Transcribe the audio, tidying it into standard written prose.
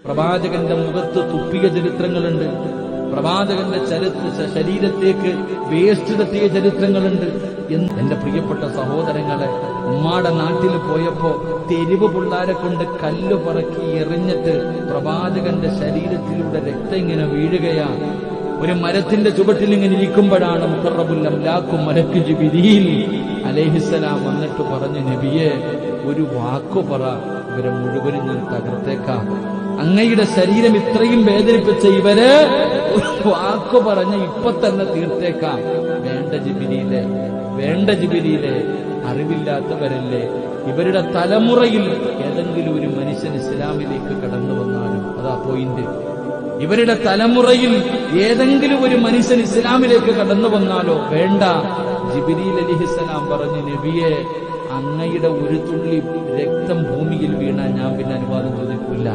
പ്രവാചകന്റെ മുഖത്ത് തുപ്പിയ ചരിത്രങ്ങളുണ്ട്. പ്രവാചകന്റെ ശരീരത്തേക്ക് വേസ്റ്റ് തട്ടിയ ചരിത്രങ്ങളുണ്ട്. എന്റെ പ്രിയപ്പെട്ട സഹോദരങ്ങളെ, ഉമ്മാടെ നാട്ടിൽ പോയപ്പോ തെരുവ് പിള്ളാരെ കൊണ്ട് കല്ല് പറക്കി എറിഞ്ഞിട്ട് പ്രവാചകന്റെ ശരീരത്തിലൂടെ രക്തം ഇങ്ങനെ വീഴുകയാ. ഒരു മരത്തിന്റെ ചുവട്ടിൽ ഇങ്ങനെ ഇരിക്കുമ്പോഴാണ് മുഖറബുൽ അംലാഖു മലക്ക് ജിബ്രീൽ അലൈഹിസ്സലാം വന്നിട്ട് പറഞ്ഞു, നബിയെ ഒരു വാക്കു പറ, ഇവരെ മുഴുവനും ഞാൻ തകർത്തേക്കാം. അങ്ങയുടെ ശരീരം ഇത്രയും വേദനിപ്പിച്ച ഇവര് ഒരു വാക്കു പറഞ്ഞ് ഇപ്പൊ തന്നെ തീർത്തേക്കാം. വേണ്ട ജിബ്രീലെ, വേണ്ട ജിബ്രീലെ, അറിവില്ലാത്തവരല്ലേ, ഇവരുടെ തലമുറയിൽ ഏതെങ്കിലും ഒരു മനുഷ്യൻ ഇസ്ലാമിലേക്ക് കടന്നു വന്നാലും, അതാ പോയിന്റ്, ഇവരുടെ തലമുറയിൽ ഏതെങ്കിലും ഒരു മനുഷ്യൻ ഇസ്ലാമിലേക്ക് കടന്നു വന്നാലോ വേണ്ട. ജിബ്രീൽ അലൈഹിസ്സലാം പറഞ്ഞു, നബിയെ അങ്ങയുടെ ഒരു തുള്ളി രക്തം ഭൂമിയിൽ വീണാൽ ഞാൻ പിന്നെ അനുവാദം ചോദിക്കില്ല.